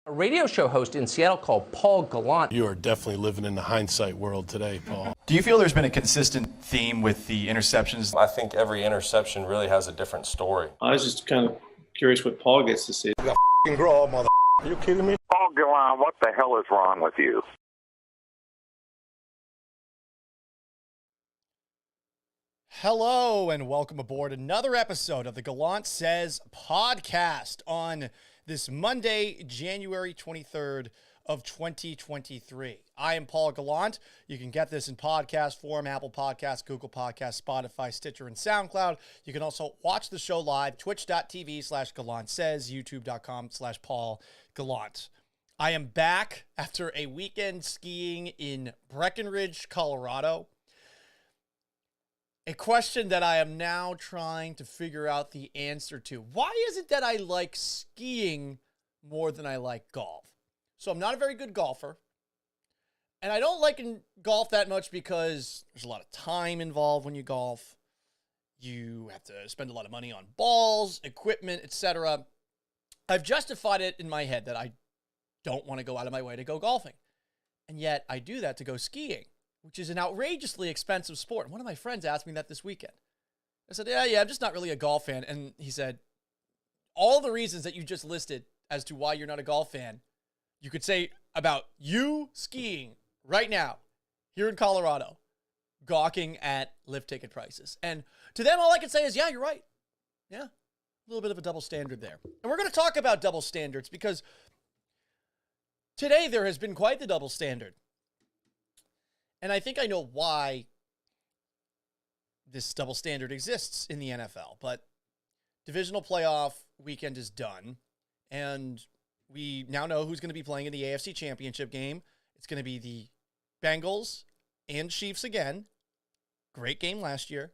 A radio show host in Seattle called Paul Gallant. You are definitely living in the hindsight world today, Paul. Do you feel there's been a consistent theme with the interceptions? I think every interception really has a different story. I was just kind of curious what Paul gets to see. You got f***ing grow, mother. Are you kidding me? Paul Gallant, what the hell is wrong with you? Hello and welcome aboard another episode of the Gallant Says podcast on this Monday, January 23rd of 2023. I am Paul Gallant. You can get this in podcast form, Apple Podcasts, Google Podcasts, Spotify, Stitcher, and SoundCloud. You can also watch the show live, twitch.tv/GallantSays, youtube.com/Paul Gallant. I am back after a weekend skiing in Breckenridge, Colorado. A question that I am now trying to figure out the answer to. Why is it that I like skiing more than I like golf? So I'm not a very good golfer. And I don't like golf that much because there's a lot of time involved when you golf. You have to spend a lot of money on balls, equipment, etc. I've justified it in my head that I don't want to go out of my way to go golfing. And yet I do that to go skiing, which is an outrageously expensive sport. And one of my friends asked me that this weekend. I said, yeah, I'm just not really a golf fan. And he said, all the reasons that you just listed as to why you're not a golf fan, you could say about you skiing right now here in Colorado, gawking at lift ticket prices. And to them, all I can say is, yeah, you're right. Yeah, a little bit of a double standard there. And we're going to talk about double standards because today there has been quite the double standard. And I think I know why this double standard exists in the NFL, but divisional playoff weekend is done, and we now know who's going to be playing in the AFC Championship game. It's going to be the Bengals and Chiefs again. Great game last year.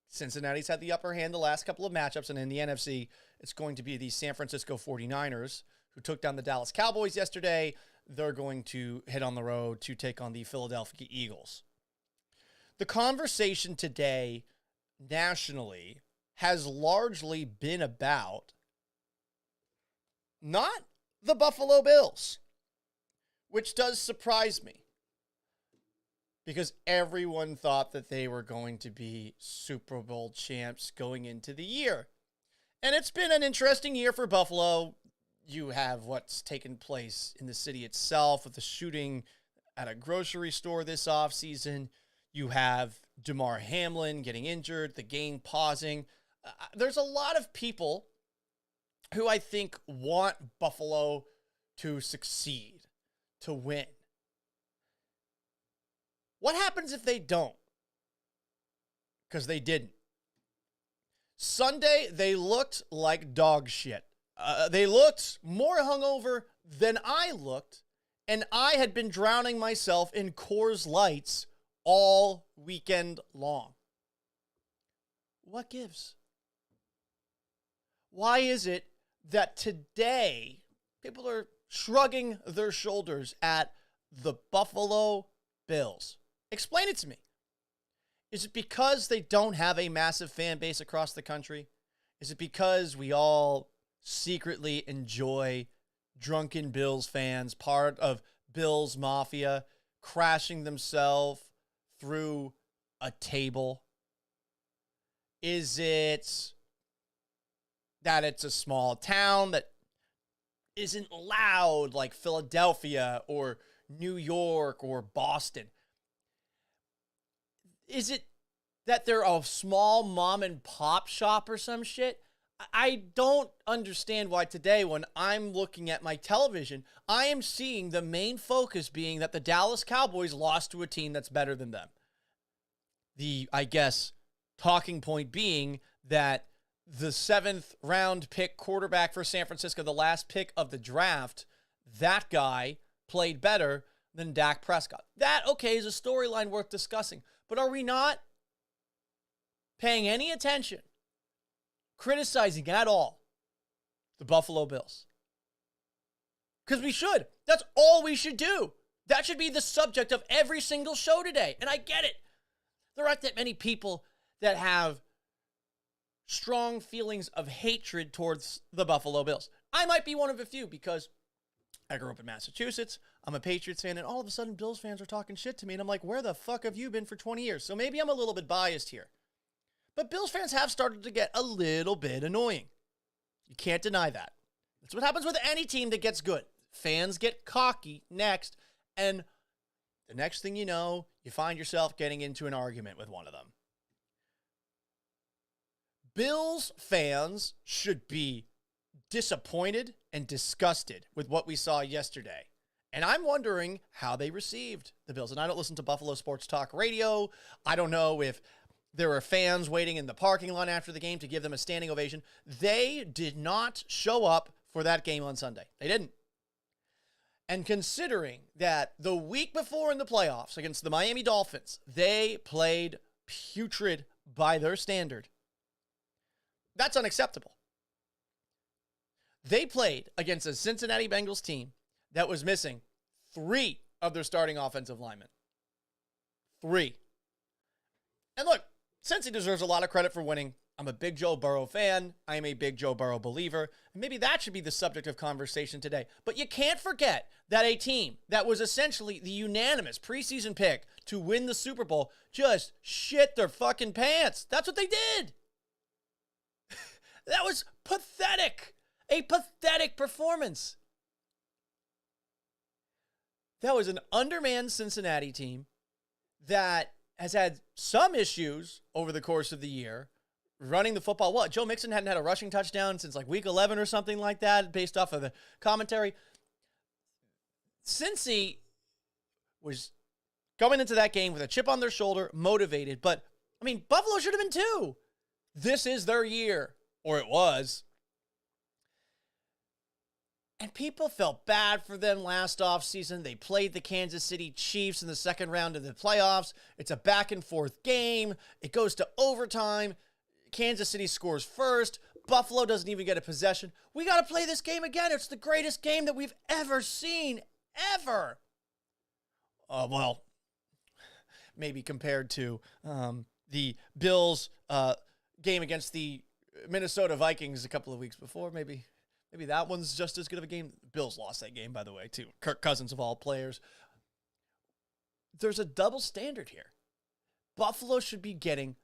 Cincinnati's had the upper hand the last couple of matchups, and in the NFC, it's going to be the San Francisco 49ers, who took down the Dallas Cowboys yesterday. They're going to hit on the road to take on the Philadelphia Eagles. The conversation today nationally has largely been about not the Buffalo Bills, which does surprise me because everyone thought that they were going to be Super Bowl champs going into the year. And it's been an interesting year for Buffalo. You have what's taken place in the city itself with the shooting at a grocery store this offseason. You have Damar Hamlin getting injured, the game pausing. There's a lot of people who I think want Buffalo to succeed, to win. What happens if they don't? Because they didn't. Sunday, they looked like dog shit. They looked more hungover than I looked, and I had been drowning myself in Coors Lights all weekend long. What gives? Why is it that today people are shrugging their shoulders at the Buffalo Bills? Explain it to me. Is it because they don't have a massive fan base across the country? Is it because we all secretly enjoy drunken Bills fans, part of Bills Mafia, crashing themselves through a table? Is it that it's a small town that isn't loud like Philadelphia or New York or Boston? Is it that they're a small mom and pop shop or some shit? I don't understand why today when I'm looking at my television, I am seeing the main focus being that the Dallas Cowboys lost to a team that's better than them. The, I guess, talking point being that the 7th round pick quarterback for San Francisco, the last pick of the draft, that guy played better than Dak Prescott. That, okay, is a storyline worth discussing. But are we not paying any attention, criticizing at all the Buffalo Bills? Because we should. That's all we should do. That should be the subject of every single show today. And I get it. There aren't that many people that have strong feelings of hatred towards the Buffalo Bills. I might be one of a few because I grew up in Massachusetts. I'm a Patriots fan, and all of a sudden Bills fans are talking shit to me, and I'm like, where the fuck have you been for 20 years? So maybe I'm a little bit biased here. But Bills fans have started to get a little bit annoying. You can't deny that. That's what happens with any team that gets good. Fans get cocky next, and the next thing you know, you find yourself getting into an argument with one of them. Bills fans should be disappointed and disgusted with what we saw yesterday. And I'm wondering how they received the Bills. And I don't listen to Buffalo Sports Talk Radio. I don't know if there were fans waiting in the parking lot after the game to give them a standing ovation. They did not show up for that game on Sunday. They didn't. And considering that the week before in the playoffs against the Miami Dolphins, they played putrid by their standard, that's unacceptable. They played against a Cincinnati Bengals team that was missing 3 of their starting offensive linemen. 3. And look, Cincy deserves a lot of credit for winning. I'm a big Joe Burrow fan. I am a big Joe Burrow believer. And maybe that should be the subject of conversation today. But you can't forget that a team that was essentially the unanimous preseason pick to win the Super Bowl just shit their fucking pants. That's what they did. That was pathetic. A pathetic performance. That was an undermanned Cincinnati team that has had some issues over the course of the year running the football. What? Joe Mixon hadn't had a rushing touchdown since like week 11 or something like that, based off of the commentary. Cincy was going into that game with a chip on their shoulder, motivated. But, I mean, Buffalo should have been too. This is their year, or it was. And people felt bad for them last offseason. They played the Kansas City Chiefs in the second round of the playoffs. It's a back-and-forth game. It goes to overtime. Kansas City scores first. Buffalo doesn't even get a possession. We got to play this game again. It's the greatest game that we've ever seen, ever. Well, maybe compared to the Bills game against the Minnesota Vikings a couple of weeks before, maybe that one's just as good of a game. Bills lost that game, by the way, too. Kirk Cousins of all players. There's a double standard here. Buffalo should be getting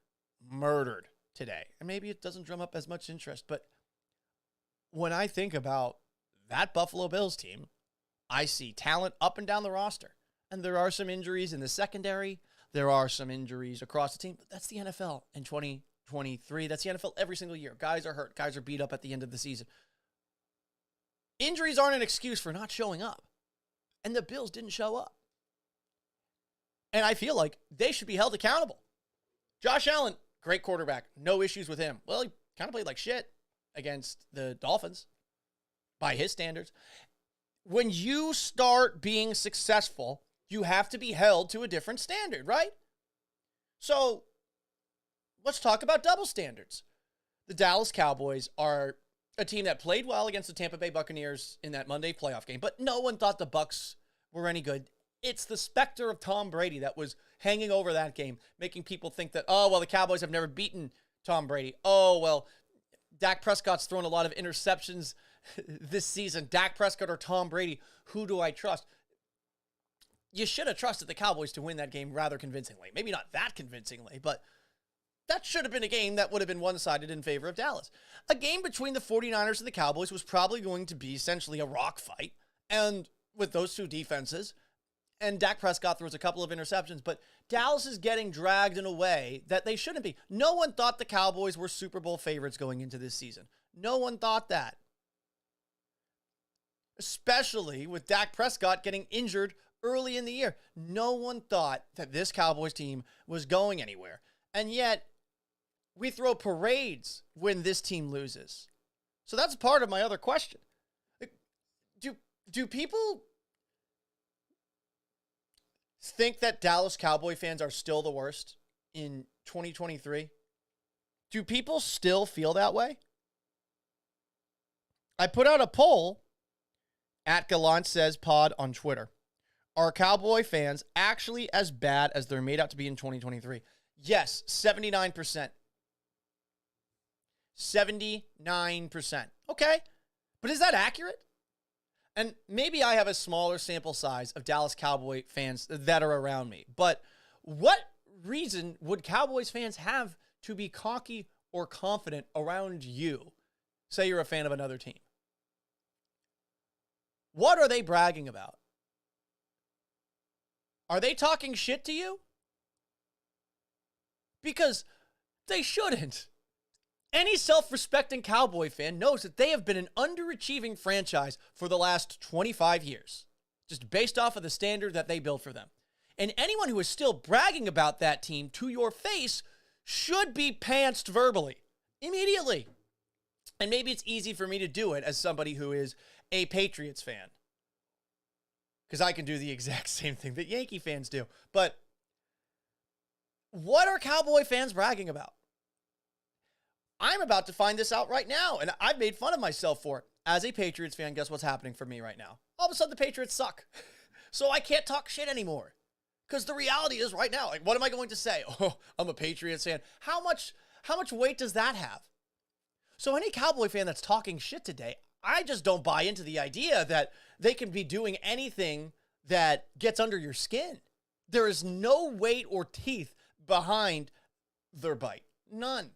murdered today. And maybe it doesn't drum up as much interest, but when I think about that Buffalo Bills team, I see talent up and down the roster. And there are some injuries in the secondary. There are some injuries across the team. But that's the NFL in 2023. That's the NFL every single year. Guys are hurt. Guys are beat up at the end of the season. Injuries aren't an excuse for not showing up. And the Bills didn't show up. And I feel like they should be held accountable. Josh Allen, great quarterback. No issues with him. Well, he kind of played like shit against the Dolphins by his standards. When you start being successful, you have to be held to a different standard, right? So let's talk about double standards. The Dallas Cowboys are a team that played well against the Tampa Bay Buccaneers in that Monday playoff game, but no one thought the Bucs were any good. It's the specter of Tom Brady that was hanging over that game, making people think that, oh, well, the Cowboys have never beaten Tom Brady. Oh, well, Dak Prescott's thrown a lot of interceptions this season. Dak Prescott or Tom Brady, who do I trust? You should have trusted the Cowboys to win that game rather convincingly. Maybe not that convincingly, but that should have been a game that would have been one-sided in favor of Dallas. A game between the 49ers and the Cowboys was probably going to be essentially a rock fight. And with those two defenses, and Dak Prescott throws a couple of interceptions, but Dallas is getting dragged in a way that they shouldn't be. No one thought the Cowboys were Super Bowl favorites going into this season. No one thought that. Especially with Dak Prescott getting injured early in the year. No one thought that this Cowboys team was going anywhere. And yet, we throw parades when this team loses. So that's part of my other question. Do people think that Dallas Cowboy fans are still the worst in 2023? Do people still feel that way? I put out a poll at Gallant Says Pod on Twitter. Are Cowboy fans actually as bad as they're made out to be in 2023? Yes, 79%. 79%. Okay, but is that accurate? And maybe I have a smaller sample size of Dallas Cowboy fans that are around me, but what reason would Cowboys fans have to be cocky or confident around you? Say you're a fan of another team. What are they bragging about? Are they talking shit to you? Because they shouldn't. Any self-respecting Cowboy fan knows that they have been an underachieving franchise for the last 25 years, just based off of the standard that they built for them. And anyone who is still bragging about that team to your face should be pantsed verbally, immediately. And maybe it's easy for me to do it as somebody who is a Patriots fan, because I can do the exact same thing that Yankee fans do. But what are Cowboy fans bragging about? I'm about to find this out right now, and I've made fun of myself for it. As a Patriots fan, guess what's happening for me right now? All of a sudden, the Patriots suck. So I can't talk shit anymore. Because the reality is right now, like, what am I going to say? Oh, I'm a Patriots fan. How much weight does that have? So any Cowboy fan that's talking shit today, I just don't buy into the idea that they can be doing anything that gets under your skin. There is no weight or teeth behind their bite. None.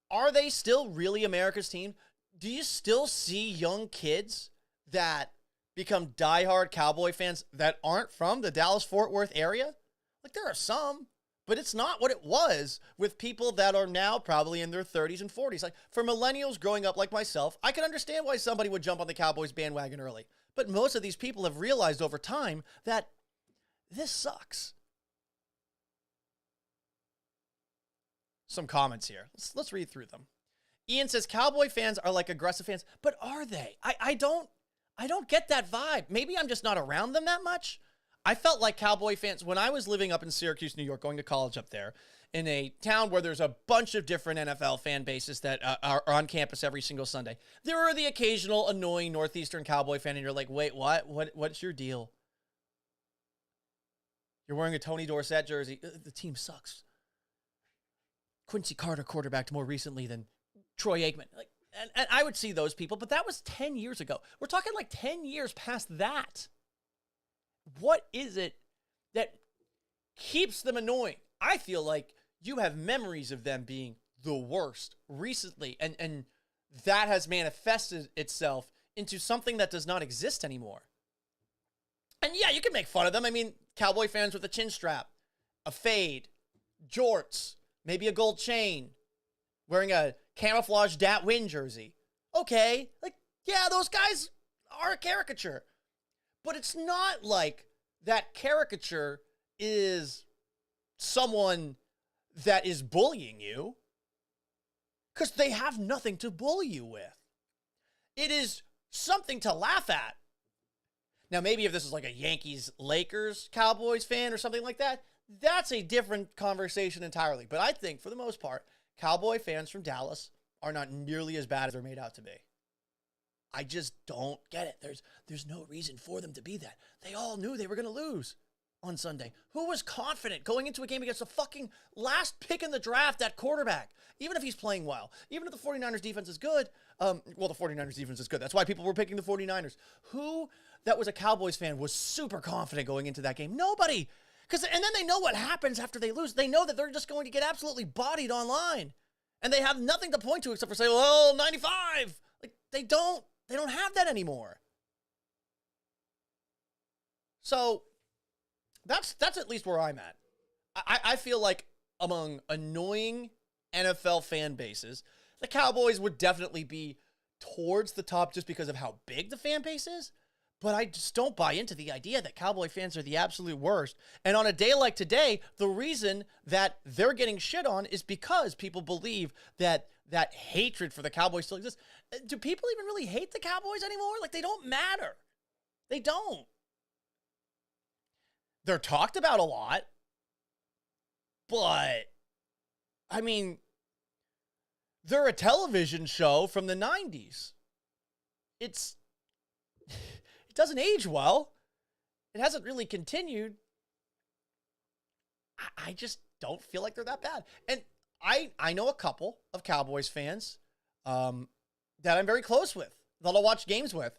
Are they still really America's team? Do you still see young kids that become diehard Cowboy fans that aren't from the Dallas-Fort Worth area? Like, there are some, but it's not what it was with people that are now probably in their 30s and 40s. Like, for millennials growing up like myself, I can understand why somebody would jump on the Cowboys bandwagon early. But most of these people have realized over time that this sucks. Some comments here. Let's read through them. Ian says Cowboy fans are like aggressive fans, but are they? I don't get that vibe. Maybe I'm just not around them that much. I felt like Cowboy fans when I was living up in Syracuse, New York, going to college up there in a town where there's a bunch of different NFL fan bases that are on campus every single Sunday. There are the occasional annoying Northeastern Cowboy fan, and you're like, wait, what? What's your deal? You're wearing a Tony Dorsett jersey. The team sucks. Quincy Carter quarterbacked more recently than Troy Aikman. Like, and I would see those people, but that was 10 years ago. We're talking like 10 years past that. What is it that keeps them annoying? I feel like you have memories of them being the worst recently, and that has manifested itself into something that does not exist anymore. And yeah, you can make fun of them. I mean, Cowboy fans with a chin strap, a fade, jorts, maybe a gold chain, wearing a camouflage Dat Win jersey. Okay, like, yeah, those guys are a caricature. But it's not like that caricature is someone that is bullying you, because they have nothing to bully you with. It is something to laugh at. Now, maybe if this is like a Yankees, Lakers, Cowboys fan or something like that, that's a different conversation entirely. But I think, for the most part, Cowboy fans from Dallas are not nearly as bad as they're made out to be. I just don't get it. There's no reason for them to be that. They all knew they were going to lose on Sunday. Who was confident going into a game against the fucking last pick in the draft at quarterback? Even if he's playing well. Even if the 49ers defense is good. The 49ers defense is good. That's why people were picking the 49ers. Who that was a Cowboys fan was super confident going into that game? Nobody. And then they know what happens after they lose. They know that they're just going to get absolutely bodied online. And they have nothing to point to except for say, well, 95. Like, they don't have that anymore. So that's at least where I'm at. I feel like among annoying NFL fan bases, the Cowboys would definitely be towards the top just because of how big the fan base is. But I just don't buy into the idea that Cowboy fans are the absolute worst. And on a day like today, the reason that they're getting shit on is because people believe that that hatred for the Cowboys still exists. Do people even really hate the Cowboys anymore? Like, they don't matter. They don't. They're talked about a lot. But, I mean, they're a television show from the 90s. It doesn't age well. It hasn't really continued. I just don't feel like they're that bad. And I know a couple of Cowboys fans that I'm very close with. that I'll watch games with,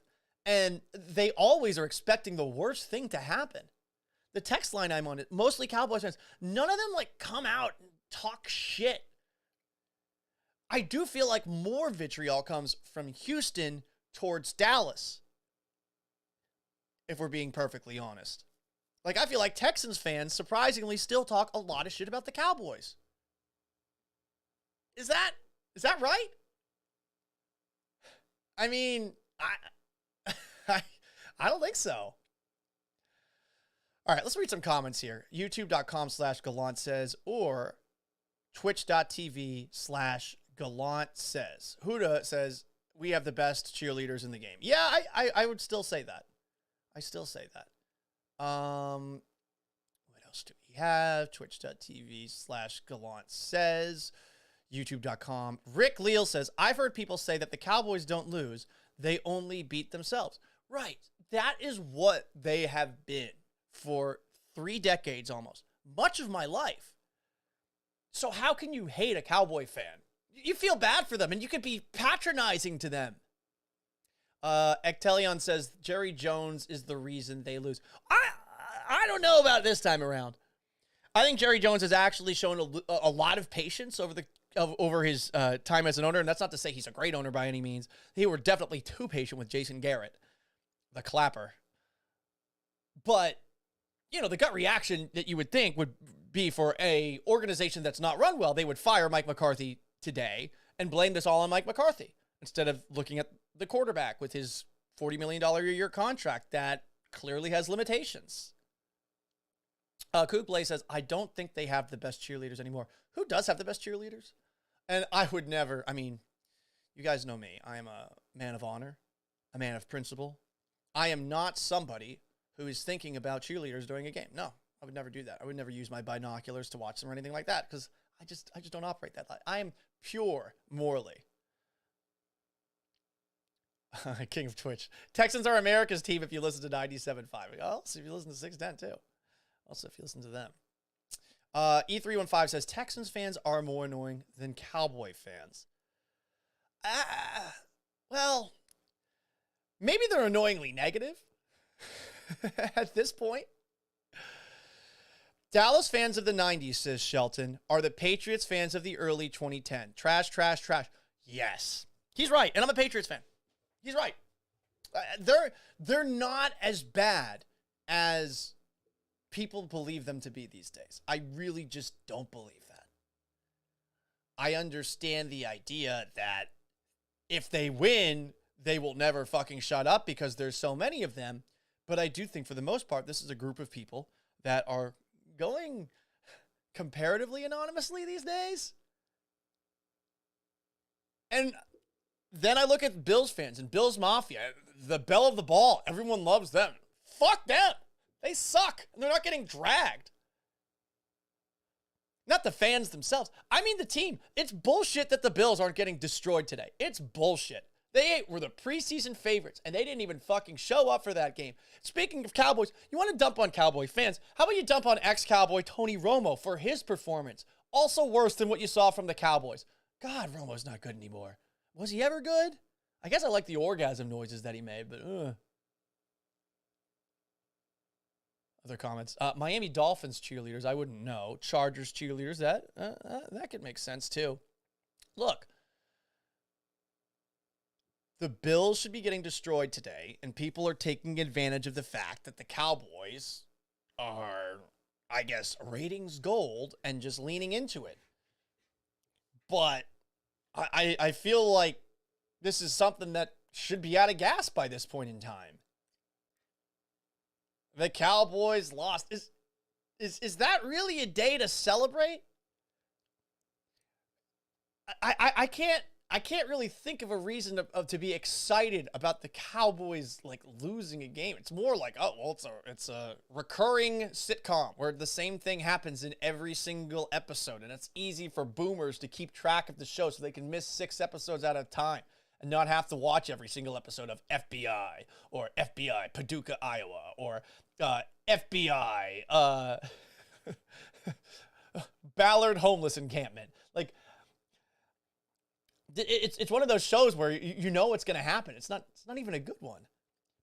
and they always are expecting the worst thing to happen. The text line I'm on, mostly Cowboys fans, none of them like come out and talk shit. I do feel like more vitriol comes from Houston towards Dallas, if we're being perfectly honest. Like, I feel like Texans fans surprisingly still talk a lot of shit about the Cowboys. Is that right? I mean, I don't think so. All right, let's read some comments here. YouTube.com/Gallant says, or Twitch.tv/Gallant says. Huda says, we have the best cheerleaders in the game. Yeah, I would still say that. I still say that. What else do we have? Twitch.tv/Gallant says. YouTube.com. Rick Leal says, I've heard people say that the Cowboys don't lose. They only beat themselves. Right. That is what they have been for 3 decades almost. Much of my life. So how can you hate a Cowboy fan? You feel bad for them, and you could be patronizing to them. Ectelion says, Jerry Jones is the reason they lose. I don't know about this time around. I think Jerry Jones has actually shown a lot of patience over his time as an owner, and that's not to say he's a great owner by any means. They were definitely too patient with Jason Garrett, the clapper. But, you know, the gut reaction that you would think would be for a organization that's not run well, they would fire Mike McCarthy today and blame this all on Mike McCarthy instead of looking at the quarterback with his $40 million a year contract that clearly has limitations. Kublai says, I don't think they have the best cheerleaders anymore. Who does have the best cheerleaders? And I would never, I mean, you guys know me. I am a man of honor, a man of principle. I am not somebody who is thinking about cheerleaders during a game. No, I would never do that. I would never use my binoculars to watch them or anything like that because I just don't operate that way. I am pure morally. King of Twitch. Texans are America's team if you listen to 97.5. Also, if you listen to 610 too. Also, if you listen to them. E315 says, Texans fans are more annoying than Cowboy fans. Well, maybe they're annoyingly negative at this point. Dallas fans of the 90s, says Shelton, are the Patriots fans of the early 2010. Trash, trash, trash. Yes. He's right, and I'm a Patriots fan. He's right. They're not as bad as people believe them to be these days. I really just don't believe that. I understand the idea that if they win, they will never fucking shut up because there's so many of them. But I do think for the most part, this is a group of people that are going comparatively anonymously these days. And then I look at Bills fans and Bills Mafia, the belle of the ball. Everyone loves them. Fuck them. They suck, and they're not getting dragged. Not the fans themselves. I mean the team. It's bullshit that the Bills aren't getting destroyed today. It's bullshit. They were the preseason favorites, and they didn't even fucking show up for that game. Speaking of Cowboys, you want to dump on Cowboy fans? How about you dump on ex-Cowboy Tony Romo for his performance? Also worse than what you saw from the Cowboys. God, Romo's not good anymore. Was he ever good? I guess I like the orgasm noises that he made, but Other comments. Miami Dolphins cheerleaders, I wouldn't know. Chargers cheerleaders, that could make sense too. Look, the Bills should be getting destroyed today, and people are taking advantage of the fact that the Cowboys are, I guess, ratings gold and just leaning into it. But I feel like this is something that should be out of gas by this point in time. The Cowboys lost. Is that really a day to celebrate? I can't really think of a reason to be excited about the Cowboys like losing a game. It's more like, oh well, it's a recurring sitcom where the same thing happens in every single episode, and it's easy for boomers to keep track of the show so they can miss 6 episodes at a time and not have to watch every single episode of FBI or FBI Paducah, Iowa, or FBI Ballard homeless encampment. Like, It's one of those shows where you know what's going to happen. It's not even a good one.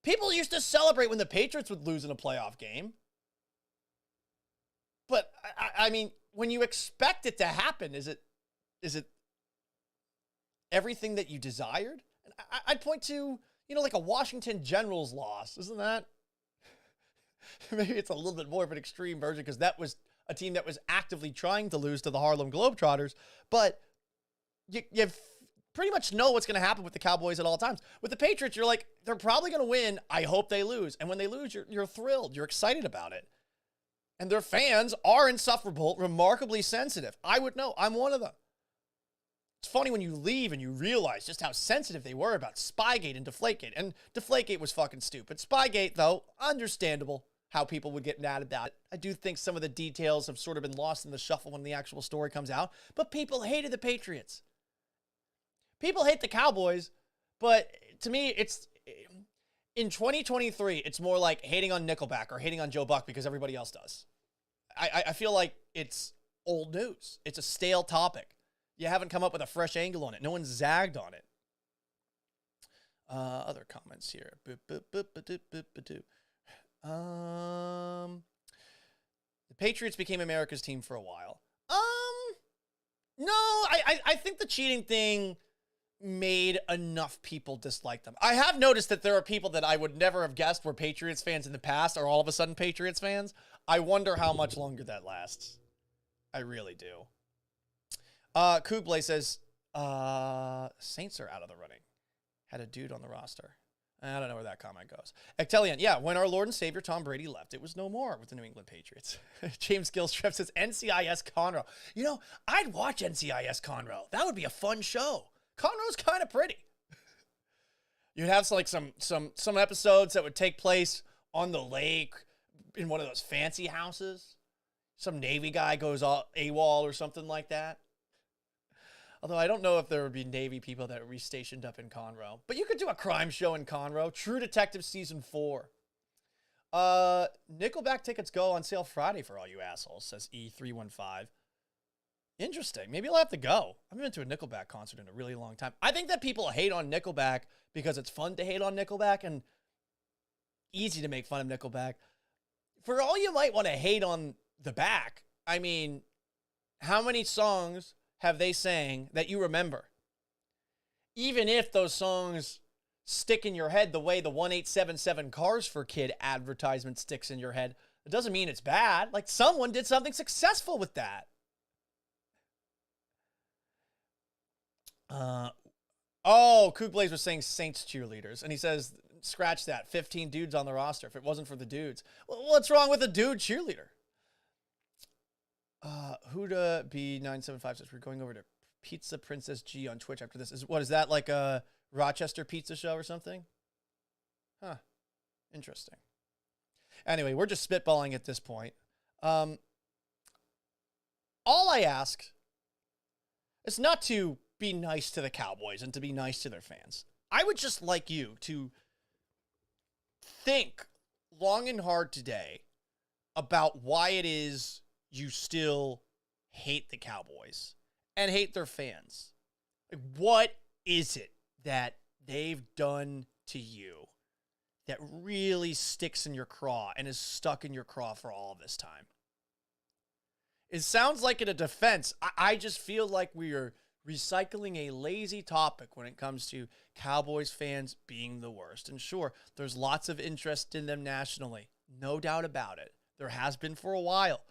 People used to celebrate when the Patriots would lose in a playoff game. But I mean, when you expect it to happen, is it everything that you desired? And I'd point to, like a Washington Generals loss. Isn't that? Maybe it's a little bit more of an extreme version because that was a team that was actively trying to lose to the Harlem Globetrotters. But you pretty much know what's going to happen with the Cowboys at all times. With the Patriots, you're like, they're probably going to win. I hope they lose. And when they lose, you're thrilled. You're excited about it. And their fans are insufferable, remarkably sensitive. I would know. I'm one of them. It's funny when you leave and you realize just how sensitive they were about Spygate and Deflategate. And Deflategate was fucking stupid. Spygate, though, understandable how people would get mad about it. I do think some of the details have sort of been lost in the shuffle when the actual story comes out. But people hated the Patriots. People hate the Cowboys. But to me, it's... In 2023, it's more like hating on Nickelback or hating on Joe Buck because everybody else does. I feel like it's old news. It's a stale topic. You haven't come up with a fresh angle on it. No one's zagged on it. Other comments here. The Patriots became America's team for a while. No, I think the cheating thing made enough people dislike them. I have noticed that there are people that I would never have guessed were Patriots fans in the past are all of a sudden Patriots fans. I wonder how much longer that lasts. I really do. Kublai says, Saints are out of the running. Had a dude on the roster. I don't know where that comment goes. Ectelian, yeah, when our Lord and Savior Tom Brady left, it was no more with the New England Patriots. James Gilstrap says, NCIS Conroe. I'd watch NCIS Conroe. That would be a fun show. Conroe's kind of pretty. You'd have some episodes that would take place on the lake in one of those fancy houses. Some Navy guy goes all AWOL or something like that. Although I don't know if there would be Navy people that would be stationed up in Conroe. But you could do a crime show in Conroe. True Detective Season 4. Nickelback tickets go on sale Friday for all you assholes, says E315. Interesting. Maybe I'll have to go. I haven't been to a Nickelback concert in a really long time. I think that people hate on Nickelback because it's fun to hate on Nickelback and easy to make fun of Nickelback. For all you might want to hate on the back, I mean, how many songs have they sang that you remember? Even if those songs stick in your head the way the 1877 Cars for Kid advertisement sticks in your head, it doesn't mean it's bad. Like, someone did something successful with that. Kublai was saying Saints cheerleaders, and he says, scratch that, 15 dudes on the roster. If it wasn't for the dudes. Well, what's wrong with a dude cheerleader? Huda B975 says, we're going over to Pizza Princess G on Twitch after this. Is that like a Rochester pizza show or something? Huh. Interesting. Anyway, we're just spitballing at this point. All I ask is not to be nice to the Cowboys and to be nice to their fans. I would just like you to think long and hard today about why it is you still hate the Cowboys and hate their fans. Like, what is it that they've done to you that really sticks in your craw and is stuck in your craw for all this time? It sounds like in a defense. I just feel like we are recycling a lazy topic when it comes to Cowboys fans being the worst. And sure, there's lots of interest in them nationally. No doubt about it. There has been for a while.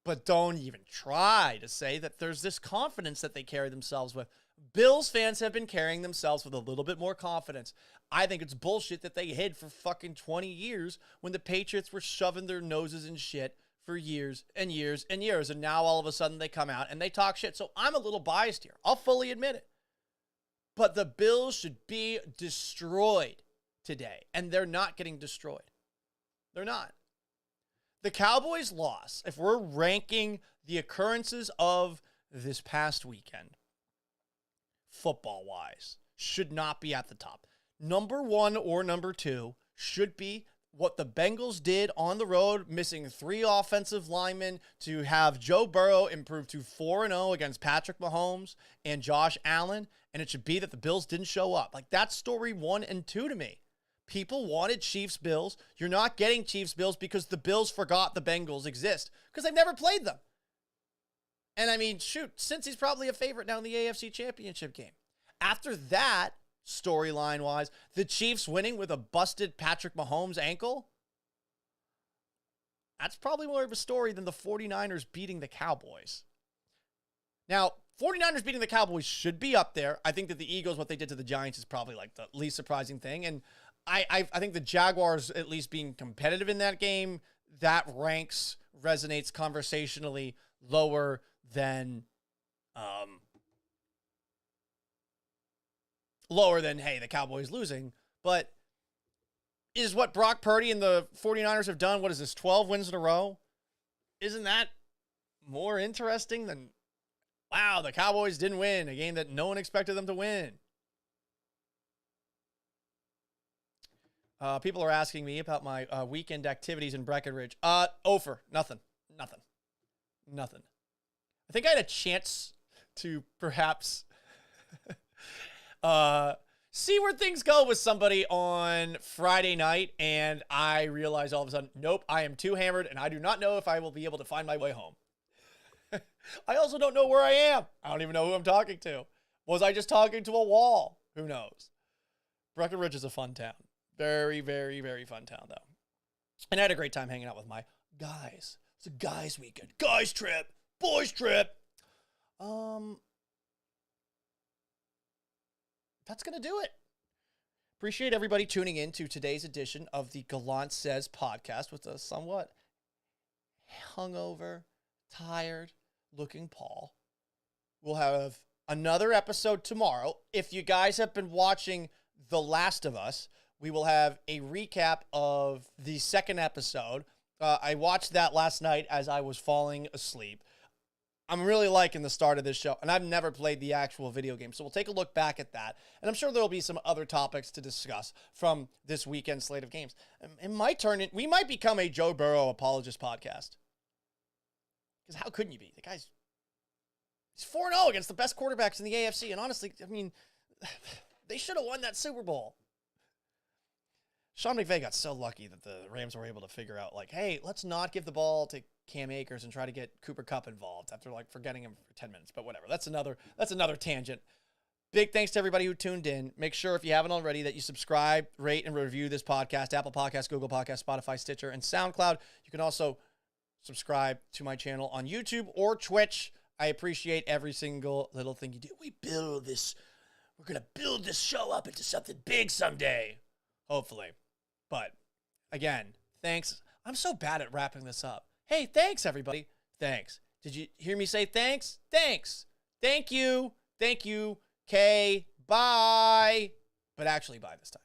But don't even try to say that there's this confidence that they carry themselves with. Bills fans have been carrying themselves with a little bit more confidence. I think it's bullshit that they hid for fucking 20 years when the Patriots were shoving their noses in shit for years and years and years. And now all of a sudden they come out and they talk shit. So I'm a little biased here. I'll fully admit it. But the Bills should be destroyed today. And they're not getting destroyed. They're not. The Cowboys' loss, if we're ranking the occurrences of this past weekend, football-wise, should not be at the top. Number one or number two should be what the Bengals did on the road, missing 3 offensive linemen, to have Joe Burrow improve to 4-0 against Patrick Mahomes and Josh Allen, and it should be that the Bills didn't show up. Like, that's story 1 and 2 to me. People wanted Chiefs-Bills. You're not getting Chiefs-Bills because the Bills forgot the Bengals exist because they've never played them. And I mean, shoot, Cincy's probably a favorite now in the AFC Championship game. After that, storyline-wise, the Chiefs winning with a busted Patrick Mahomes ankle, that's probably more of a story than the 49ers beating the Cowboys. Now, 49ers beating the Cowboys should be up there. I think that the Eagles, what they did to the Giants, is probably like the least surprising thing. And I think the Jaguars at least being competitive in that game, that resonates conversationally lower than hey, the Cowboys losing. But is what Brock Purdy and the 49ers have done, what is this, 12 wins in a row? Isn't that more interesting than, wow, the Cowboys didn't win a game that no one expected them to win? People are asking me about my weekend activities in Breckenridge. Ofer, nothing. I think I had a chance to perhaps see where things go with somebody on Friday night, and I realized all of a sudden, nope, I am too hammered, and I do not know if I will be able to find my way home. I also don't know where I am. I don't even know who I'm talking to. Was I just talking to a wall? Who knows? Breckenridge is a fun town. Very, very, very fun town, though. And I had a great time hanging out with my guys. It's a guys' weekend. Guys' trip. Boys' trip. That's going to do it. Appreciate everybody tuning in to today's edition of the Gallant Says podcast with a somewhat hungover, tired-looking Paul. We'll have another episode tomorrow. If you guys have been watching The Last of Us, we will have a recap of the second episode. I watched that last night as I was falling asleep. I'm really liking the start of this show, and I've never played the actual video game, so we'll take a look back at that. And I'm sure there will be some other topics to discuss from this weekend slate of games. In my turn, we might become a Joe Burrow apologist podcast. Because how couldn't you be? The guy's he's 4-0 against the best quarterbacks in the AFC, and honestly, I mean, they should have won that Super Bowl. Sean McVay got so lucky that the Rams were able to figure out, like, hey, let's not give the ball to Cam Akers and try to get Cooper Kupp involved after, like, forgetting him for 10 minutes. But whatever. That's another tangent. Big thanks to everybody who tuned in. Make sure, if you haven't already, that you subscribe, rate, and review this podcast. Apple Podcasts, Google Podcasts, Spotify, Stitcher, and SoundCloud. You can also subscribe to my channel on YouTube or Twitch. I appreciate every single little thing you do. We're going to build this show up into something big someday. Hopefully. But, again, thanks. I'm so bad at wrapping this up. Hey, thanks, everybody. Thanks. Did you hear me say thanks? Thanks. Thank you. Thank you. Okay, bye. But actually, bye this time.